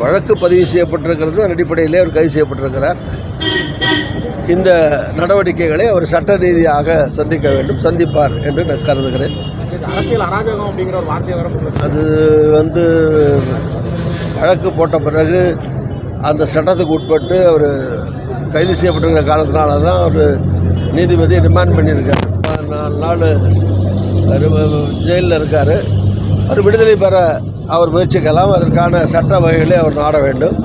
வழக்கு பதிவு செய்யப்பட்டிருக்கிறது. அடிப்படையிலே அவர் கைது செய்யப்பட்டிருக்கிறார். இந்த நடவடிக்கைகளை அவர் சட்ட ரீதியாக சந்திக்க வேண்டும், சந்திப்பார் என்று நான் கருதுகிறேன். அரசியல் அராஜகம் அப்படிங்கிற ஒரு வார்த்தையை அது வழக்கு போட்ட பிறகு அந்த சட்டத்துக்கு உட்பட்டு அவர் கைது செய்யப்பட்டிருக்கிற காரணத்தினால தான் அவர் நீதிபதி ரிமாண்ட் பண்ணியிருக்கார். 4 நாள் ஜெயிலில் இருக்கார். அவர் விடுதலை பெற அவர் முயற்சிக்கலாம். அதற்கான சட்ட வகைகளை அவர் நாட வேண்டும்.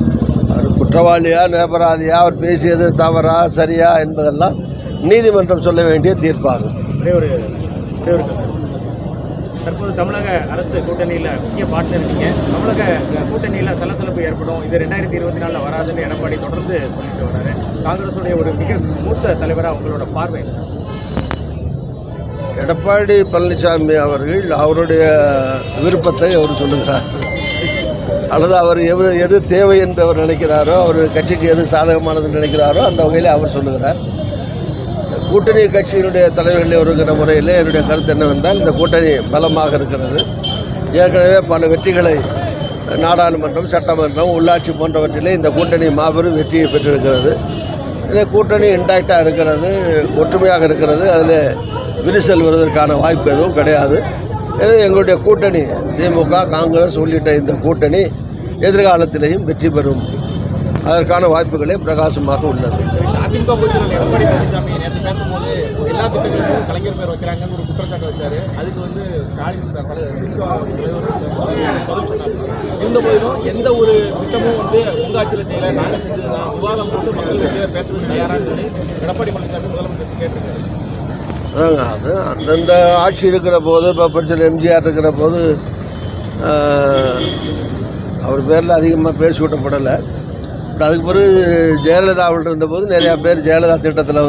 அவர் குற்றவாளியா நிரபராதியா, அவர் பேசியது தவறா சரியா என்பதெல்லாம் நீதிமன்றம் சொல்ல வேண்டிய தீர்ப்பாகும். தற்போது தமிழக அரசு கூட்டணியில் முக்கிய பார்ட்னர் இருக்கீங்க. தமிழக கூட்டணியில் சலசலப்பு ஏற்படும், இது 2024 வராதுன்னு எடப்பாடி தொடர்ந்து சொல்லிட்டு வர்றாரு. காங்கிரஸுடைய ஒரு மிக மூத்த தலைவராக உங்களோட பார்வை? எடப்பாடி பழனிசாமி அவர்கள் அவருடைய விருப்பத்தை அவர் சொல்லுகிறார், அல்லது அவர் எது தேவை என்று அவர் நினைக்கிறாரோ, அவர் கட்சிக்கு எது சாதகமானது நினைக்கிறாரோ அந்த வகையில் அவர் சொல்லுகிறார். கூட்டணி கட்சியினுடைய தலைவர்கள் வருகிற முறையில் என்னுடைய கருத்து என்னவென்றால், இந்த கூட்டணி பலமாக இருக்கிறது. ஏற்கனவே பல வெற்றிகளை நாடாளுமன்றம், சட்டமன்றம், உள்ளாட்சி போன்றவற்றிலே இந்த கூட்டணி மாபெரும் வெற்றியை பெற்றிருக்கிறது. இந்த கூட்டணி இன்டாக்டாக இருக்கிறது, ஒற்றுமையாக இருக்கிறது. அதில் விரிசல் வருவதற்கான வாய்ப்பு எதுவும் கிடையாது. எனவே எங்களுடைய கூட்டணி திமுக, காங்கிரஸ் உள்ளிட்ட இந்த கூட்டணி எதிர்காலத்திலேயும் வெற்றி பெறும். அதற்கான வாய்ப்புகளே பிரகாசமாக உள்ளது. அதிமுக பொறுத்தவரை எடப்பாடி பழனிசாமி நேற்று பேசும்போது எல்லா திட்டங்களுக்கும் கலைஞர் பேர் வைக்கிறாங்கன்னு ஒரு குற்றச்சாட்டு வச்சாரு. அதுக்கு ஸ்டாலின் இருந்த போதிலும் எந்த ஒரு திட்டமும் உங்க ஆட்சியில் செய்யல, நாங்கள் செஞ்சதுதான், விவாதம் போட்டு மக்கள் பேசுறது தயாரான்னு எடப்பாடி பழனிசாமி முதலமைச்சர் கேட்டிருக்காரு. அதாங்க, அது அந்தந்த ஆட்சி இருக்கிற போது, இப்போ பிரச்சனை எம்ஜிஆர் இருக்கிற போது அவர் பேரில் அதிகமாக பேர் சூட்டப்படலை. அதுக்கு பிறகு ஜெயலலிதாவில் இருந்தபோது நிறையா பேர் ஜெயலலிதா திட்டத்தில்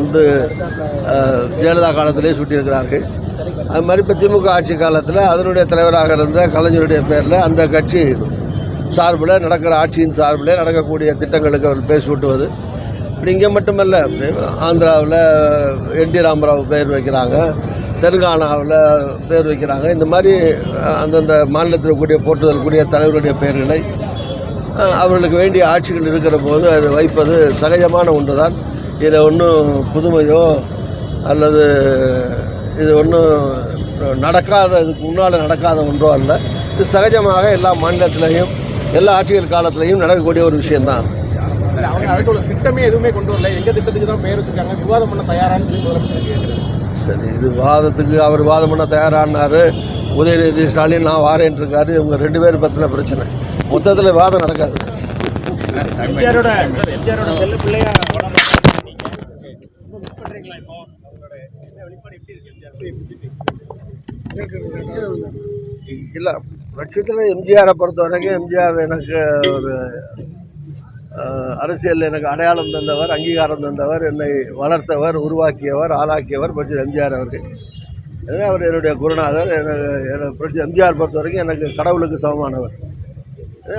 ஜெயலலிதா காலத்திலே சூட்டியிருக்கிறார்கள். அது மாதிரி இப்போ திமுக ஆட்சி காலத்தில் அதனுடைய தலைவராக இருந்த கலைஞருடைய பேரில் அந்த கட்சி சார்பில் நடக்கிற ஆட்சியின் சார்பில் நடக்கக்கூடிய திட்டங்களுக்கு அவர் பேர் சூட்டுவது. இப்படி இங்கே மட்டுமல்ல, ஆந்திராவில் என்டி ராமராவ் பேர் வைக்கிறாங்க, தெலுங்கானாவில் பேர் வைக்கிறாங்க. இந்த மாதிரி அந்தந்த மாநிலத்தில் கூடிய போற்றுதல் கூடிய தலைவருடைய பெயர்களை அவர்களுக்கு வேண்டிய ஆட்சிகள் இருக்கிற போது அது வைப்பது சகஜமான ஒன்று தான். இதில் ஒன்றும் புதுமையோ அல்லது இது ஒன்றும் இதுக்கு முன்னால் நடக்காத ஒன்றோ அல்ல. இது சகஜமாக எல்லா மாநிலத்திலையும் எல்லா ஆட்சிகள் காலத்திலையும் நடக்கக்கூடிய ஒரு விஷயம்தான். திட்டமே எதுவுமே கொண்டு வரல, எங்கள் திட்டத்துக்கு தான் பெயர் வச்சுருக்காங்க, விவாதம் பண்ண தயாரான்னு சரி, இது வாதத்துக்கு அவர் வாதம் பண்ண தயாரானார். உதயநிதி ஸ்டாலின் நான் வாரேன் இருக்காரு. இவங்க 2 பேரும் பற்றின பிரச்சனை. மொத்தத்தில் வாதம் நடக்காது. இல்லை, பட்சத்தில் எம்ஜிஆரை பொறுத்த வரைக்கும் எம்ஜிஆர் எனக்கு ஒரு அரசியலில் எனக்கு அடையாளம் தந்தவர், அங்கீகாரம் தந்தவர், என்னை வளர்த்தவர், உருவாக்கியவர், ஆளாக்கியவர் பட்சத்தில் எம்ஜிஆர் அவர்கள். எனவே அவர் என்னுடைய குருநாதர். எனக்கு எம்ஜிஆர் பொறுத்த வரைக்கும் எனக்கு கடவுளுக்கு சமமானவர்.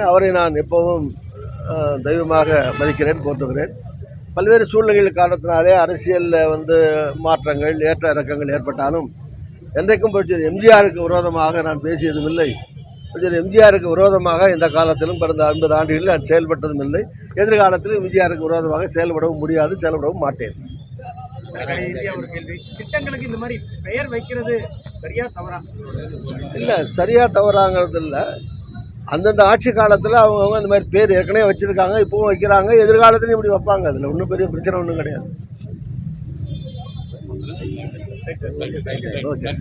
அவரை நான் எப்போவும் தெய்வமாக மதிக்கிறேன், போற்றுகிறேன். பல்வேறு சூழ்நிலைகள் காரணத்தினாலே அரசியலில் மாற்றங்கள், ஏற்ற இறக்கங்கள் ஏற்பட்டாலும் என்றைக்கும் பட்சத்தில் எம்ஜிஆருக்கு விரோதமாக நான் பேசியதும் இல்லை. எம்ஜிஆருக்கு விரோதமாக இந்த காலத்திலும் கடந்த 50 ஆண்டுகளில் நான் செயல்பட்டதும் இல்லை. எதிர்காலத்திலும் எம்ஜிஆருக்கு விரோதமாக செயல்படவும் முடியாது, செயல்படவும் மாட்டேன். திட்டங்களுக்கு இந்த மாதிரி பெயர் வைக்கிறது சரியா தவறா? இல்லை, சரியா தவறாங்கிறது இல்லை. அந்தந்த ஆட்சி காலத்தில் அவங்கவுங்க இந்த மாதிரி பேர் ஏற்கனவே வச்சுருக்காங்க, இப்போவும் வைக்கிறாங்க, எதிர்காலத்திலையும் இப்படி வைப்பாங்க. அதில் ஒன்றும் பெரிய பிரச்சனை ஒன்றும் கிடையாது. ஓகே.